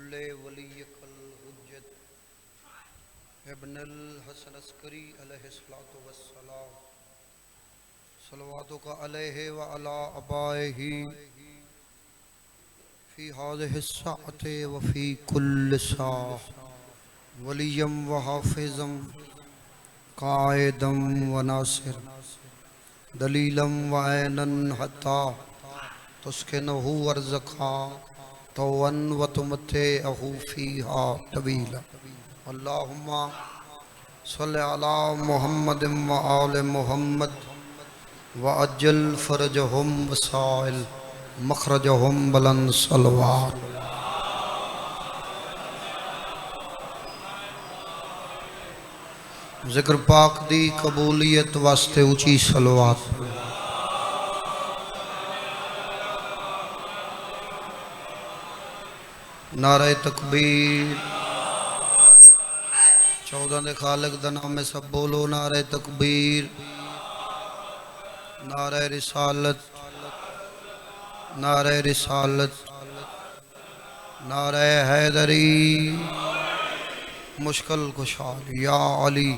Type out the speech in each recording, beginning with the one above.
कुल्ले वलियकल हुज्जत Ibnul Hasan Askari अलैहिस्सलातु वस्सलाम सलवातु का अलैहि व अला अबाइही फी हाज़िहि स्साअति व फी कुल्लि साअ वलियम व हाफिज़म कायदम व नासिर दलीलम व ऐनन हत्ता तुस्किनहु वर्ज़क़ा तौअन व तुमत्तिअहु फ़ीहा तवीला अल्लाहुम्मा सल्लि अला मुहम्मदिन व आलि मुहम्मद व अज्जल फ़रजहुम व साइल मखरजहुम बुलंद सलवात। ज़िक्र पाक दी कबूलियत वास्ते ऊंची सलवात। नारे तकबीर। 14 दे खालिक दा नाम है, सब बोलो नारे तकबीर। नारे रिसालत, नारे रिसालत, नारे हैदरी। मुश्किल कुशाल या अली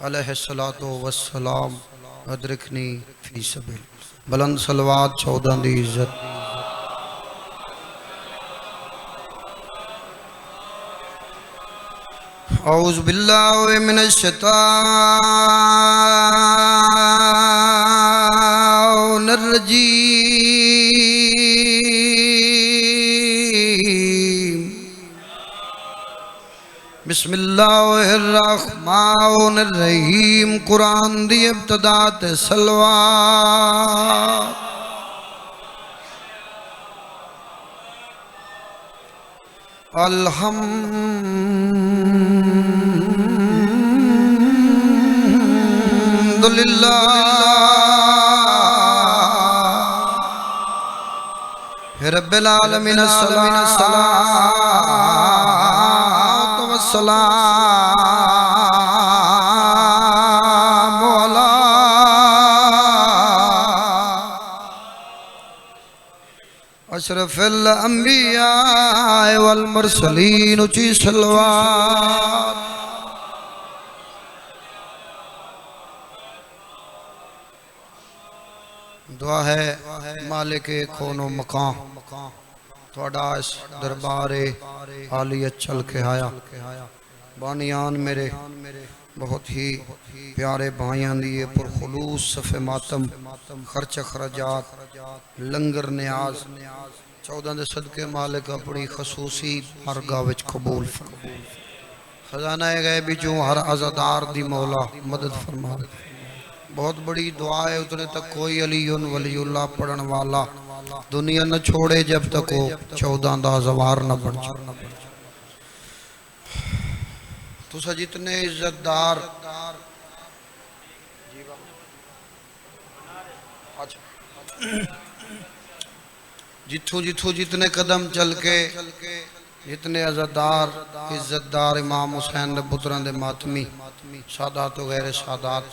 अलैहिस्सलातु वस्सलाम अदरिकनी फी सबील। बुलंद सलवात 14 दी इज्जत। औज़ु बिल्लाहि मिनश शैतानिर रजीम। बिस्मिल्लाहिर रहमानिर रहीम। कुरान दी इब्तिदा ते सलवात। अल्हम्दुलिल्लाह रब्बिल आलमीन। अस्सलातु वस्सलामु अला अशरफिल अंबिया वल मुरसलीन। ऊंची सलवात। दुआ है मालिक कोनो मकान थोड़ा इस दरबारे आलियत चल के आया। बानियान मेरे बहुत ही प्यारे भाइयों दिए पुरखुलूस सफ़े मातम खर्च खर्जात लंगर न्याज 14 दे सदके मालिक अपनी खसूसी बारगाह विच कबूल फरमा। खजाना गैब जो हर अज़ादार दी मौला मदद फरमा। बहुत बड़ी दुआ है, उतने तक कोई अलीउन वलीउल्लाह पढ़न वाला दुनिया न छोड़े जब तक वो 14 दा ज़वार न बन जाए। तुसा जितने इज्जतदार जिथों जिथों जितने कदम चल के जितने अज़ादार इज्जतदार इमाम हुसैन दे पुत्रां दे मातमी सादात वगैरह सादात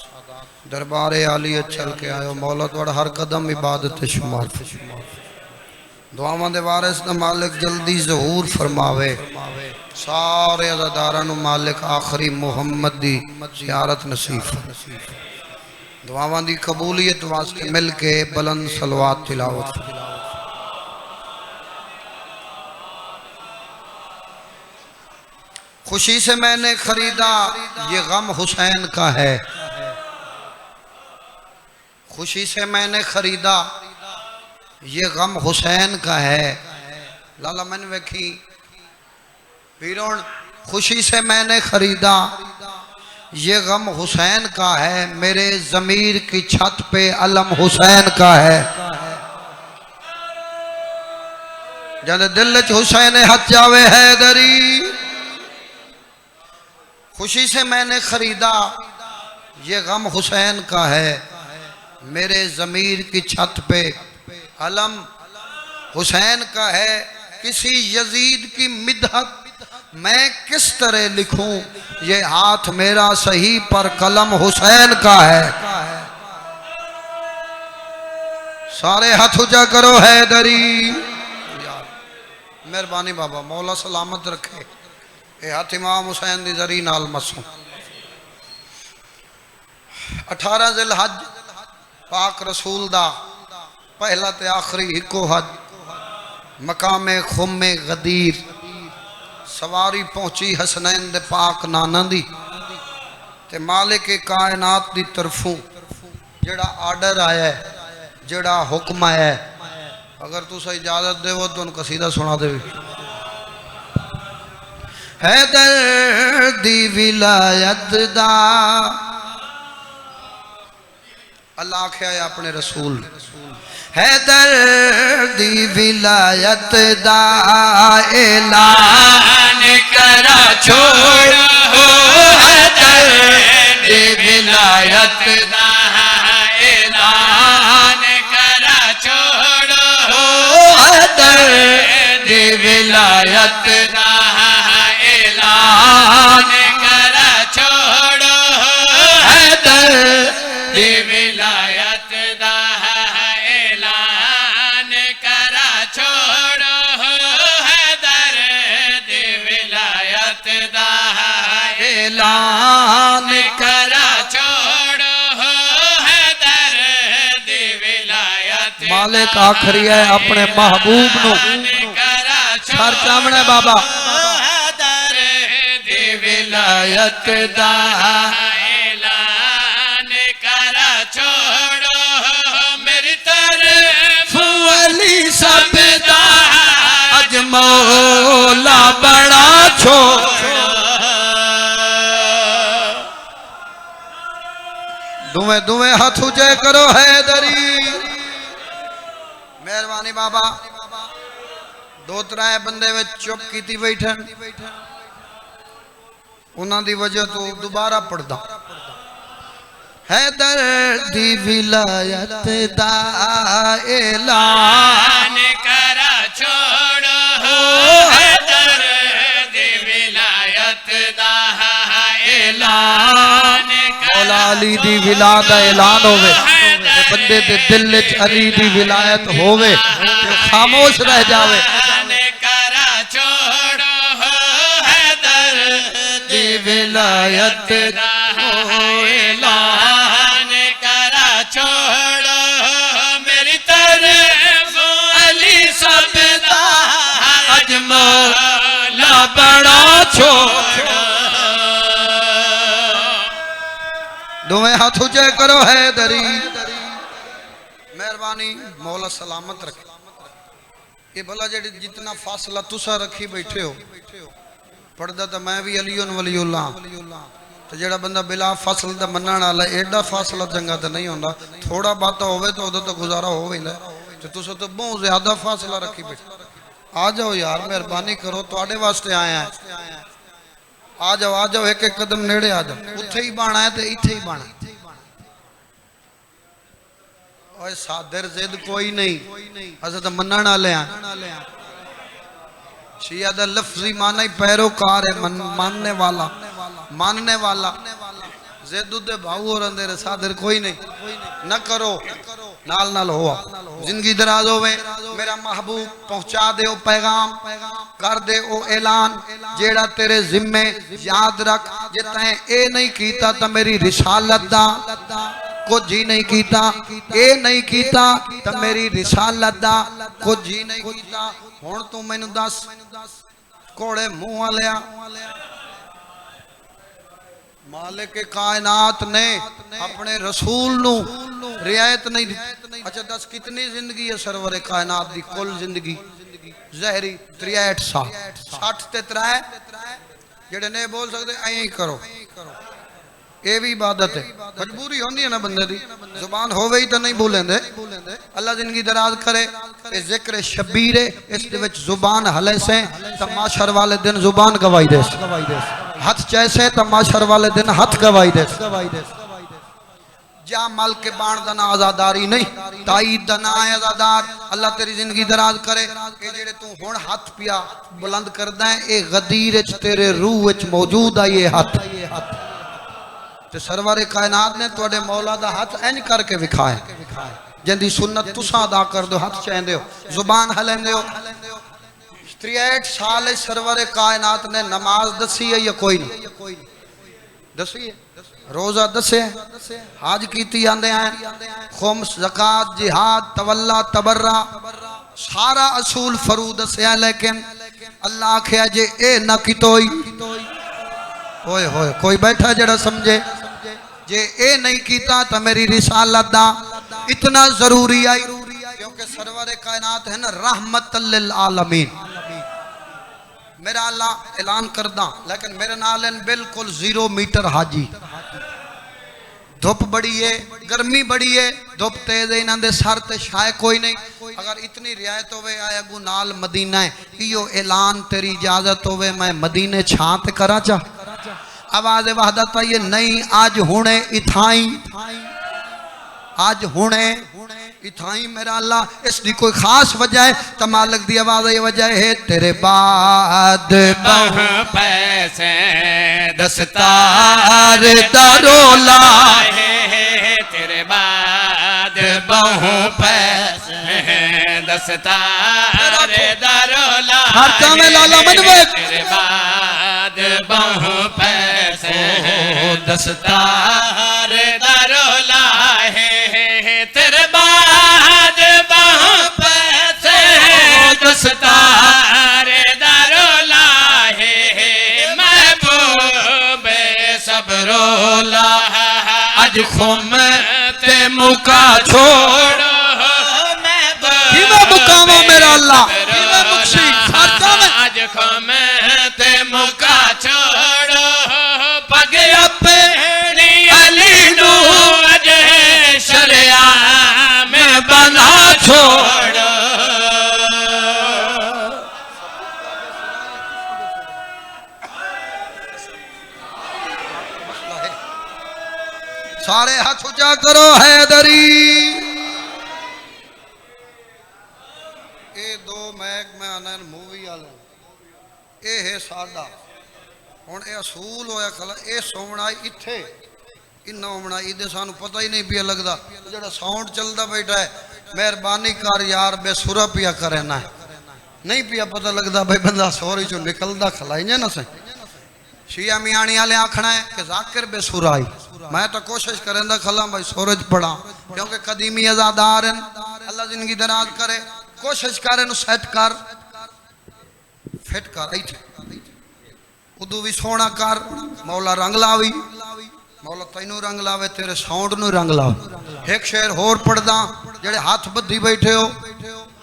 दरबारे आलियत चल के आयो। मौला तुहाड़ा हर कदम इबादत शुमार। दुआवां दे वारिस दा मालिक जल्दी ज़हूर फरमावे। सारे अज़ादारां नूं मालिक आखिरी मुहम्मद दी ज़ियारत नसीब। दुआवां दी कबूलियत वास्ते मिल के बुलंद सलवात तिलावत। खुशी से मैंने खरीदा ये गम हुसैन का है। खुशी से मैंने खरीदा ये गम हुसैन का है। लाला मैंने वेखी पीरों। खुशी से मैंने खरीदा ये गम हुसैन का है। मेरे ज़मीर की छत पे अलम हुसैन का है। जद दिल च हुसैन हथ जावे हैदरी। खुशी से मैंने खरीदा ये गम हुसैन का है। मेरे ज़मीर की छत पे अलम हुसैन का है। किसी यजीद की मिदहत मैं किस तरह लिखूं, ये हाथ मेरा सही पर कलम हुसैन का है। सारे हाथ ऊंचा करो हैदरी। मेहरबानी बाबा मौला सलामत रखे। ये हाथ इमाम हुसैन दी जरी नाल मसू। 18 ज़िलहज पाक रसूल दा पहला ते आखिरी हिको हज मकामे खुमे गदीर सवारी पहुंची हसनैन दे पाक नाना दी ते मालिक कायनात दी तरफों जेड़ा आर्डर आया है जेड़ा हुक्म आया है अगर तुस इजाजत देवो तो कसीदा सुना दे। हैदर दी विलायत दा अल्लाह आख्या है अपने रसूल हैदर दी विलायत दा ऐलान करा छोड़ो हैदर दी विलायत दा ऐलान करा छोड़ो हैदर दी विलायत दा ऐलान करा छोड़ो हैदर दी विलायत दा ऐलान करा छोड़ो हैदर दी विलायत दा ऐलान करा छोड़ो हैदर दी विलायत मालिक आखरी है अपने महबूब नु सर सामने बाबा हैदर दी विलायत दा ऐलान करा छोड़ो मेरी तरफ अली सब दा अज मौला बड़ा छोड़ो। दुए दुए हाथ ऊंचे करो हैदरी। मेहरबानी बाबा दो त्रै बंदे में चुप की बैठन उन्होंने वजह तो दोबारा पढ़दा हैदर दी विलायत दा ऐलान करा छोड़ो हैदर दी विलायत दा ऐलान मौला अली दी विला दा ऐलान होवे बंदे दे दिल च अली दी विलायत होवे खामोश रह जावे करा छोड़ो हैदर दी विलायत दा ऐलान करा छोड़ो मेरी तरफ अली सब दा अज मौला बड़ा छोड़ो। दोवें हाथ ऊंचे करो हैदरी। मेहरबानी मौला सलामत रखे। ये भला जे जितना फासला तुसा रखी बैठे हो पढ़दा तो मैं भी अलीउन वलीउल्लाह तो जेड़ा बंदा बिला फासल दा मनण वाला एडा फासला चंगा तो नहीं होंदा थोड़ा बात होवे तो उदो तो गुजारा हो वेंदा ते तुसा तो बहुत ज्यादा फासला रखी बैठे। आ जाओ यार मेहरबानी करो तुहाडे वास्ते आया है आ जाओ एक एक कदम नेड़े आ जाओ उत्थे ही बाणा है ते इत्थे ही बाणा। ओए सादर जिद कोई नहीं अस तो मनण वाले हैं। शिया दा लफ्जी माना ही पैरोकार है मानने वाला जिद दे भाऊ और अंदर सादर कोई नहीं न करो नाल नाल हो जिंदगी दराज होवे मेरा महबूब पहुंचा दे ओ पैगाम कर दे ओ ऐलान जेड़ा तेरे जिम्मे याद रख जे तैं ए नहीं कीता तो मेरी रिसालत दा कुछ ही नहीं कीता ए नहीं कीता तो मेरी रिसालत दा कुछ ही नहीं कीता। हुण तू मैनू दस घोड़े मुंह वालिया मालिक कायनात ने अपने रसूल नू रियायत नहीं दी। अच्छा दस कितनी जिंदगी है सरवरे कायनात दी कुल जिंदगी जहरी 63 साल 60 ते 3 जेड़े नहीं बोल सकते ऐ करो ये भी इबादत है मजबूरी होंदी है ना बंदे दी जुबान होवे ही तो नहीं बोलेंदे। अल्लाह जिंदगी दराज करे ये जिक्र शबीर है इस दे विच जुबान हले से तो माशर वाले दिन जुबान गवाही दे हाथ जैसे तो माशर वाले दिन हाथ गवाही दे जा मल के बाण दा ना आजादारी नहीं ताईद दा ना आजादार। अल्लाह तेरी जिंदगी दराज करे कि जेड़े तू हुण हाथ पिया बुलंद करदा है ए गदीर विच तेरे रूह विच मौजूद है ये हाथ ते सरवरे कायनात ने तुहाडे मौला दा हाथ इंज करके विखाए जिंदी सुन्नत तुसा अदा कर दो हाथ चेंदे हो जुबान हलेंदे हो 63 साल सरवर कायनात ने नमाज दसी है या कोई नहीं दसी है, रोजा दसे, हज की आंदे हैं, खुम्स ज़कात जिहाद तवल्ला तबर्रा सारा असूल फरू दसिया, लेकिन अल्लाह आख्या जे ए न कितोई होए होए कोई बैठा जड़ा समझे जे ए नहीं कीता तो मेरी रिसालत दा इतना जरूरी आई, क्योंकि सरवर कायनात है ना रहमतल लिल आलमीन। मेरा अल्लाह ऐलान करदा, लेकिन मेरे नाल बिल्कुल 0 मीटर हाजी। धुप बड़ी है, गर्मी बड़ी है, धुप तेज है, इन्होंने सर ते शाय कोई नहीं। अगर इतनी रियायत होवे आया गु नाल मदीना है, इयो ऐलान तेरी इजाजत होवे मैं मदीने छात करा चा। आवाज वहदत ये नहीं, आज हुणे इथाई, आज हुणे इथाई मेरा अल्लाह। इसकी कोई खास वजह है तो मालिक दी आवाज ये वजह है, तेरे बाद पैसे दस्तार दरोला है, तेरे बाद बहु पैसे दस्तार दरोला हर में लाला मनवे, तेरे बाद बहु पैसे दस्तार दरोला है, तेरे बाद बहु पैसे दस्तार दरोला है, महबूब सब रोला आज खुम ते मुका छोड़ो, मुकामा मेरा अल्लाह आज खुम ते मुका छोड़ो, पग अपनी अली नू अजे शरिया में बना छोड़ो। सारे हाथ ऊंचा करो हैदरी। ये दो मैक में आना मूवी वाले ये है सादा हुण ये असूल होया खला ये सोवना इत्थे इन्ना होना इदे सानू पता ही नहीं पिया लगदा जेड़ा साउंड चलदा बैठा है मेहरबानी कर यार बेसुरा पिया करे ना नहीं पिया पता लगदा भाई बंदा सोरी चो निकलदा खलाई ना से शिया मियाणी वाले आखना है कि जाकिर बेसुरा आई मैं तो कोशिश करेंदा खला भाई सूरज पड़ा क्योंकि कदीमी आजादार हैं अल्लाह जिंदगी दराज करे कोशिश कर इनू सेट कर फिट कर इत्थे उदू भी सोना कर मौला रंग लावी मौला तैनू रंग लावे तेरे साउंड नू रंग लावे एक शेर होर पढ़दा जेड़े हाथ बद्धी बैठे हो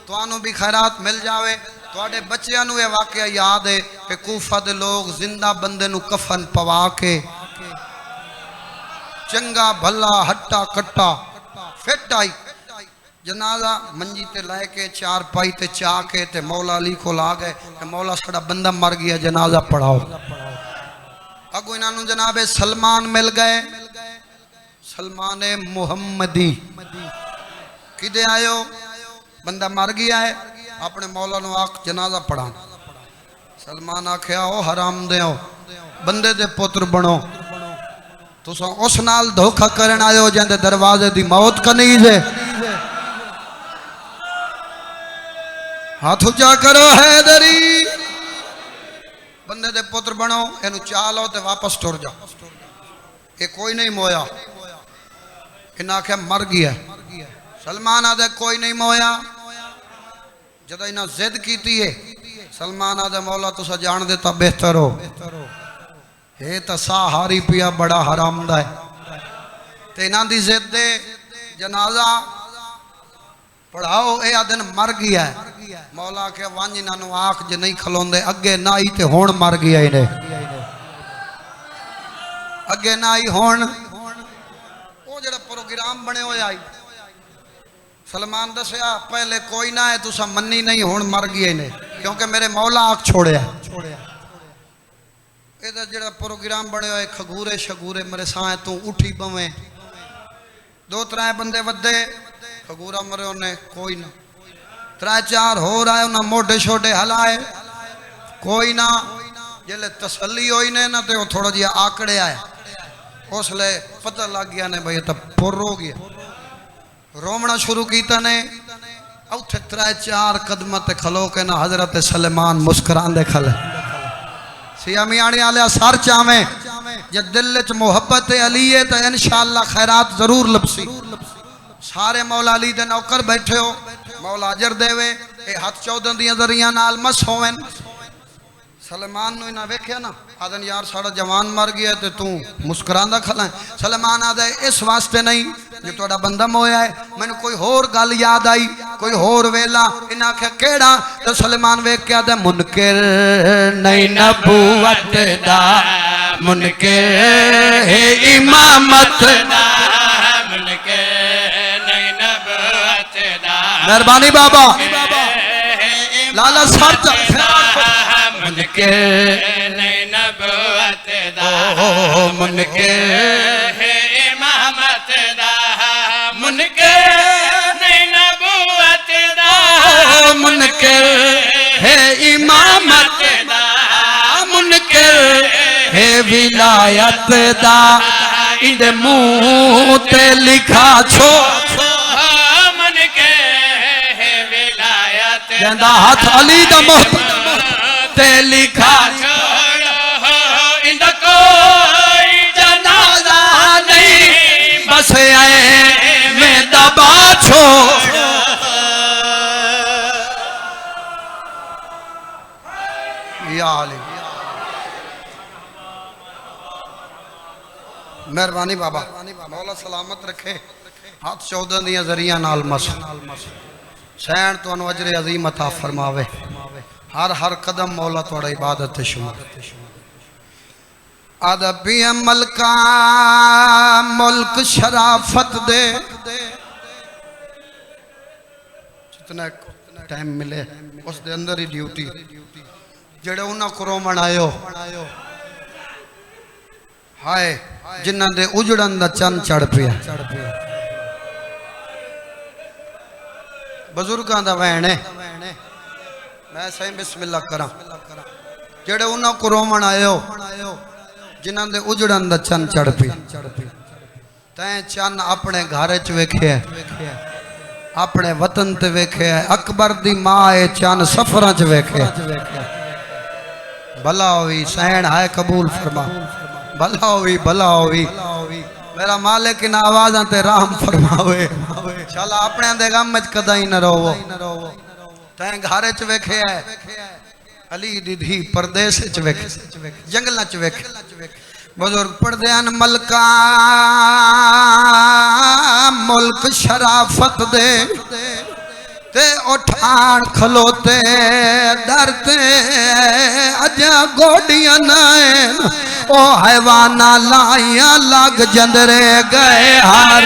तुहानू भी खैरात मिल जावे तुहाडे बच्चियां नू ये वाकया याद है कि कूफा दे लोग जिंदा बंदे नू कफन पवा के चंगा भला हट्टा कट्टा फिट आई जनाजा मंजी ते लैके चार पाई ते चा के ते मौला अली को ला गए मौला साड़ा बंदा मर गया जनाजा पढ़ाओ अगो इन्हों जनाबे सलमान मिल गए सलमान मुहम्मदी किदे आयो बंदा मर गया है अपने मौला नु आख जनाजा पढ़ा सलमान आख्या ओ हराम दे बंदे दे पुत्र बनो तुसा उस नाल धोखा करन आयो जिंदे दरवाजे दी मौत कनीज है हाथ ऊंचा करो हैदरी बंदे दे पुत्र बनो इनू चा लो ते वापस टुर जाओ ये कोई नहीं मोया इन्हें आख्या मर गया सलमान आदे कोई नहीं मोया जद इन्हें जिद की है सलमान आदे मौला तुसा जान देता बेहतर हो ये तो साहारी पिया बड़ा हरामदा है ते इन्हां दी जिद दे जनाजा पढ़ाओ ये दिन मर गया है मौला के वंज इन्हों आख जे नहीं खलोंदे अगे ना ही ते हुण मर गया इन्हें अगे ना ही हुण वो जड़ा प्रोग्राम बने हुए आई सलमान दसिया पहले कोई ना है तुसा मन्नी नहीं हुण मर गया इन्हें क्योंकि मेरे मौला आख छोड़िया ये जड़ा प्रोग्राम बने हुए खगूरे शगूरे मेरे साए तू उठी बवे दो त्रै बंदे वधे खगूरा मरे उन्हें कोई ना त्रै चार हो आए उन्हें मोटे छोटे हलाए कोई ना जिले तसली हुई ने ना तो थोड़ा जिहा आकड़े आया उसले पता लग गया ने भाई तो पुर हो गया रोमना शुरू किया ने उथे 3-4 कदम ते खलो के ना हजरत सलेमान मुस्कुरांदे खले सिया मियाणी आले सर चावे जे दिल च मोहब्बत अली है तो इंशाअल्लाह खैरात जरूर लपसी सारे मौला अली दे नौकर बैठे हो मौला अजर देवे ए हाथ 14 दियां जरियां नाल मस होवन सलेमान नु इना वेख्या ना आदन यार साड़ा जवान मर गया ते तू मुस्कुरांदा खला सलेमान आदे इस वास्ते नहीं जे तोड़ा बंदा मोया है मैंने कोई होर गल याद आई कोई होर वेला इना आख्या केड़ा तो सलेमान वेख के आदे मुनकिर नहीं नबूवत दा मुनकिर है इमामत दा मुनकिर नहीं नबूवत दा मेहरबानी बाबा लाला सर मुनकिर नहीं नबूवत दा मुनकिर है इमामत दा मुनकिर नहीं नबूवत दा मुनकिर है इमामत दा मुनकिर है विलायत दा इंदे मुंह ते लिखा छो मुनकिर है विलायत दा हाथ अली दा मोहब्बत ते लिखा छोड़ो इंदा कोई जनाजा नहीं बस आए में दबा छोड़ो या अली मेहरबानी बाबा मौला सलामत रखे हाथ 14 दियां जरिया नाल मस सैन तो अजर अजीम अता फरमावे हर हर कदम मौला थोड़ा इबादत शुमार अदबी मलका मुल्क शराफत दे जितना टाइम मिले उस दे अंदर ही ड्यूटी जेड़े उन्होंने को रोमन आयो हाय जिन्हां दे उजड़न दा चंद चढ़ पिया बुजुर्गां दा वैन है मैं सही बिस्मिल्लाह करा जेड़े उन्होंने को रोमन आयो जिन्हां दे उजड़न दा चंद चढ़ पी तैं चन अपने घर च वेखे अपने वतन ते वेखे अकबर दी मां ए चन सफरां च वेखे भला होई सहन है कबूल फरमा भला होई मेरा मालिक इन आवाज़ां ते रहम फरमावे चल अपने दे गम च कदाई न रोवो तैं घर च वेखे अली दी धी परदेस च वेखे जंगल च वेखे बुजुर्ग पढ़दे हैं मलका मुल्क शराफत दे ते उठान खलोते डरते अजा गोडियां नैन ओ हैवाना लाइया लग जंदरे गए हर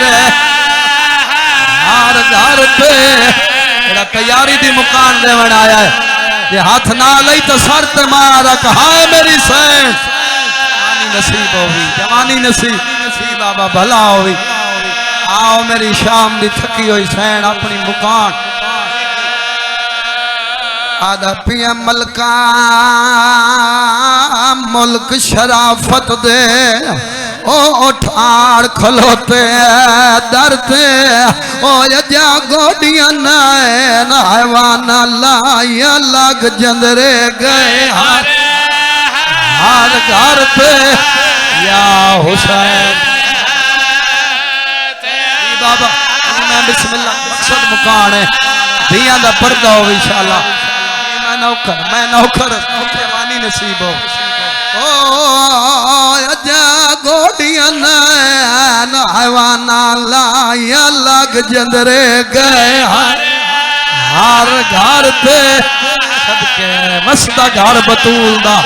घर पे तैयारी दी मुकान देवन आया है ये हाथ ना लई तो सर ते मारक हाय मेरी सैन जवानी नसीब होवी जवानी नसीब बाबा भला होवी आओ मेरी शाम दी थकी हुई सैन अपनी मुकान आदा पिया मलका मुल्क शराफत दे ओ उठाड़ खलोते डरते ओ जा गोडियां नैन हैवाना लाइया लग जंदरे गए हर घर पे या हुसैन बाबा मैं बिस्मिल्लाह मकसद मुकान है धियां दा पर्दा हो इंशाअल्लाह मैं नौकर जवानी नसीब हो ओ अजा गोडियां नैन हैवाना लाइया लग जंदरे गए हर घर पे सदके मस्ता घर बतूल दा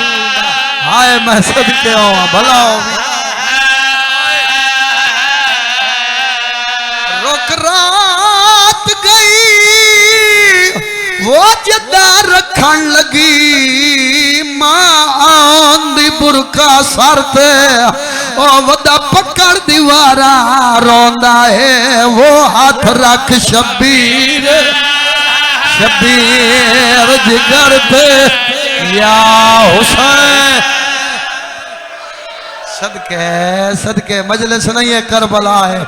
हाय मैं सदके हो भला हो रुक रात गई वो जदा रखन लगी मां दी बुरका सर ते ओ वदा पकड़ दीवारा रोंदा है वो हाथ रख शबीर जिगर पे या हुसैन सदके सदके मजलिस नहीं है करबला है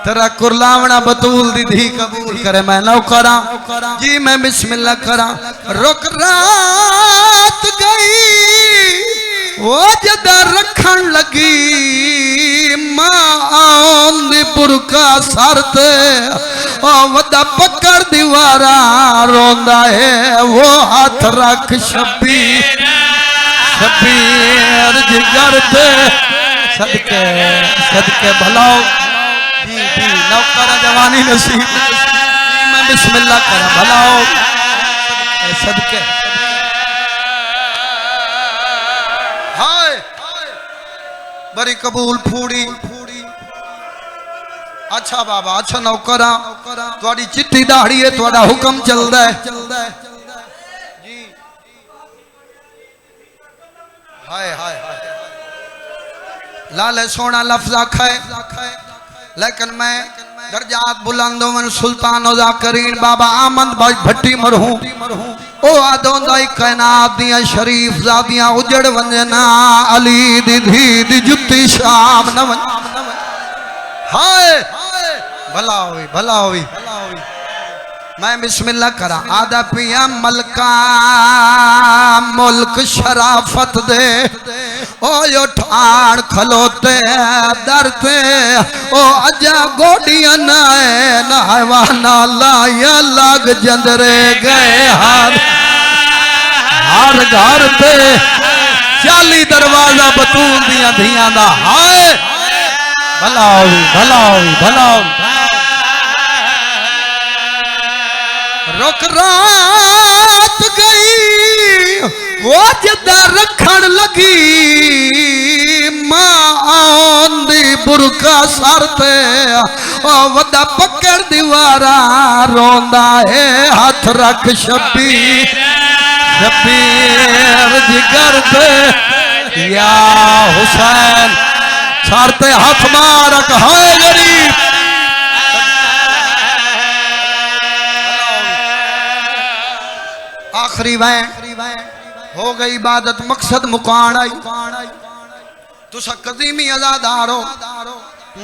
तेरा कुरलावना बतूल दी धी कबूल करे मैं नौकरा जी मैं बिस्मिल्लाह करा रुक रात गई वो जदा रखन लगी मां दी बुरका सरते ओ वदा पकड़ दीवारा रोंदा है वो हाथ रख शबीर शबीर जिगर पे सदके सदके भलाओ जी जी नौकरा जवानी नसीब मैं बिस्मिल्लाह करा भलाओ सदके हाय बड़ी कबूल फूड़ी अच्छा बाबा अच्छा नौकरा थोड़ी चिट्ठी दाढ़ी है थोड़ा हुक्म चलदा है जी हाय हाय लाल सोना लफ्ज आखा है लेकिन मैं दर्जात बुलंदो मन सुल्तान ज़ाकिरीन बाबा आमद भाई भट्टी मरहूं ओ आदों दाई कायनात दियां शरीफ ज़ादियां उजड़ वंजना अली दी धी दी जुत्ती शाम न वन हाय भला होई मैं बिस्मिल्लाह करा आदा पिया मलका मुल्क शराफत दे ओ यो ठाण खलोते दरते ओ अजा गोडियां नावाना लाया लग जंदरे गए हर घर पे 40 दरवाजा बतूल दियां धियां दा हाय भला होई रुक रात गई वो जदा रखन लगी मां दी बुरका सरते ओ वदा पकड़ दीवारा रोंदा है हाथ रख शबीर शबीर जिगर पे या हुसैन सरते हाथ मारक हाय गरीब आखिरी वैन हो गई इबादत मकसद मुकान आई तुसा कदीमी आजादार हो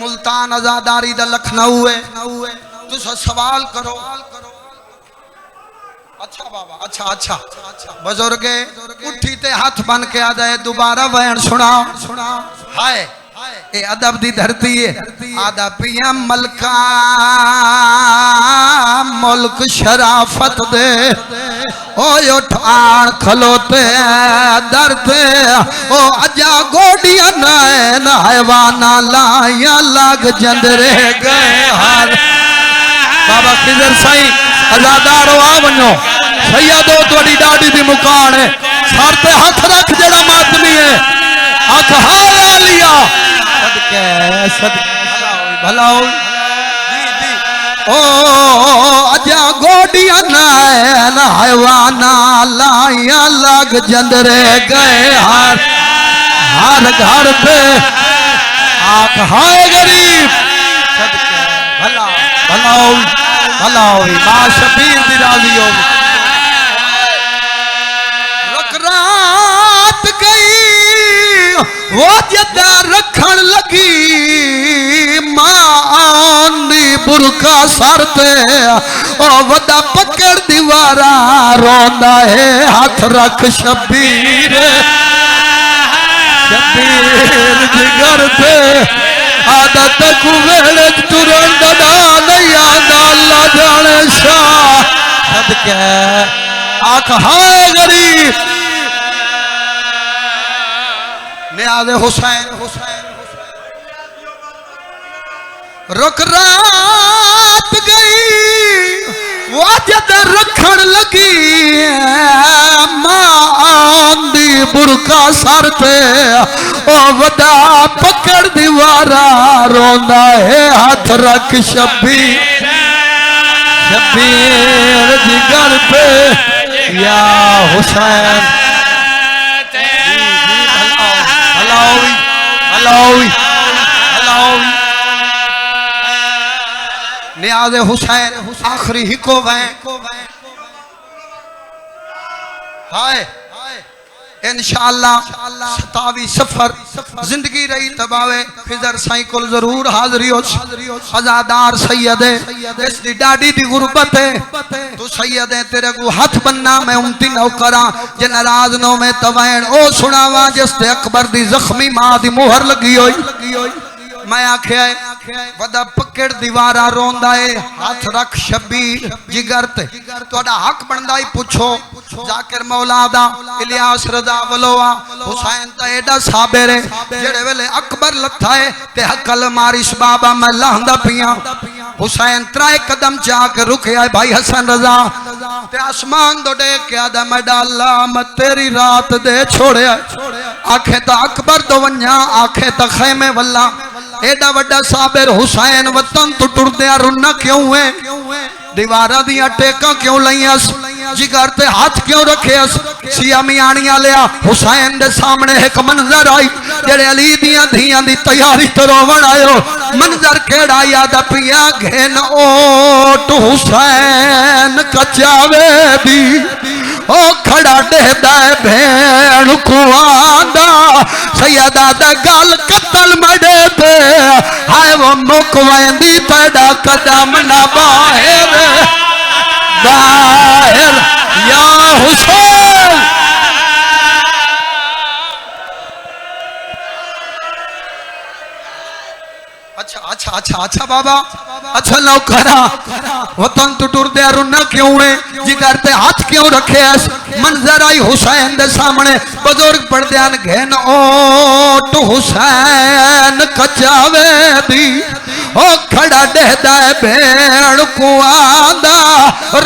मुल्तान आजादारी दा लखनऊ है तुसा सवाल करो अच्छा बाबा अच्छा बुजुर्गे उठी ते हाथ बन के आ जाए दोबारा वैन सुना हाय ए अदब दी धरती है आदा पिया मलका मुल्क शराफत दे ओ यो ठाण खलोते दरते ओ अजा गोडियां नावाना लाया लग जंदरे गए हार बाबा किधर सही आजादार आ वनो सैयदो तोड़ी डाडी दी मुकान है सरते हाथ रख जेड़ा मातमी है आख हाय लिया सदके भला हो ओ अजा गोडियां नावाना लाया लग जंदरे गए हर घर पे आख हाय गरीब सदके भला हो मां शबीर दी राजी हो रुक रात गई वो जदा रखन लगी मां दी बुरका सरते ओ वदा पकड़ दीवारा रोंदा है हाथ रख शबीर जिगर पे आदत कुवेले तुरन दा नहीं आंदा अल्लाह जाने शाह सदके आख हाय गरीब नियाज़े हुसैन रुक रात गई वो जद रखन लगी मां दी बुरका सर पे ओ वदा पकड़ दीवारा रोंदा है हाथ रख शबीर जिगर पे या हुसैन नियाज़े हुसैन आखिरी हिको वैं हाय इंशाअल्लाह 27 सफर जिंदगी रही तबावे खिजर साईं को जरूर हाजरी हो हजादार सैयद इस दी डाडी दी गुरबत है तू सैयद है तेरे को हाथ बनना मैं उमती नौकरा जे नाराज नो में तवैन ओ सुनावा जिस ते अकबर दी जख्मी मां दी मुहर लगी होई मैं आख्या वदा पकड़ दीवारा रोंदा है हाथ रख शबीर जिगर ते तोड़ा हक बनदा ही पूछो जाकिर मौला दा इलियास रजा वलोआ हुसैन ता एडा साबिर है जेड़े वेले अकबर लथा है ते हकल मारिस बाबा मैं लांदा पिया हुसैन त्राए कदम जाके रुकया भाई हसन रजा ते आसमान दो देख के आदा मैं डाला मैं तेरी रात दे छोड़या आखे ता अकबर दो वन्या आखे ता खैमे वल्ला एडा वड्डा साबिर हुसैन वतन तो टुरदे रुन्ना क्यों है दीवारा दिया टेका क्यों लईस जिगर ते हाथ क्यों रखेस सिया मियाणिया लिया हुसैन दे सामने एक मंजर आई जेड़े अली दिया धियां दी तैयारी तो रोवण आयो मंजर केड़ा याद पिया घेन ओट हुसैन कचावे दी ओ खड़ा देदा भेण को आंदा सैयदा दा गल कतल मडे पे हाय वो मुक वेंदी तेरा कदम ना बाहर बाहर या हुसैन अच्छा अच्छा अच्छा अच्छा बाबा अच्छा नौकरा वतन तो टुर दे रुन्ना क्यों है जिगर ते हाथ क्यों रखे मंजर आई हुसैन दे सामने बुजुर्ग पढ़द्यान घेन ओट हुसैन कचावे दी ओ खड़ा देदा भेड़ को आंदा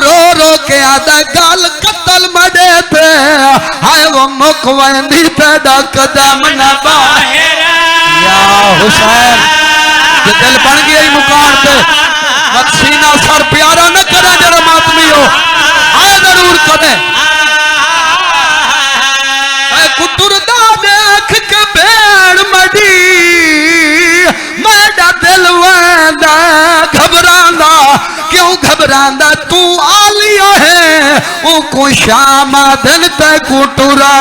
रो रो के आदा गल कतल मडे पे हाय वो मुक वेंदी तेरा कदम ना बाहर या हुसैन जे दिल बन गया ही मुकार पे सीना सर प्यारा न करे जरा मातमी हो आए जरूर करे कुतुरदा देख के भेड़ मडी मेरा दिल वेंदा घबरांदा क्यों घबरांदा तू आलिया है ओ को शाम दिन ते कुटुरा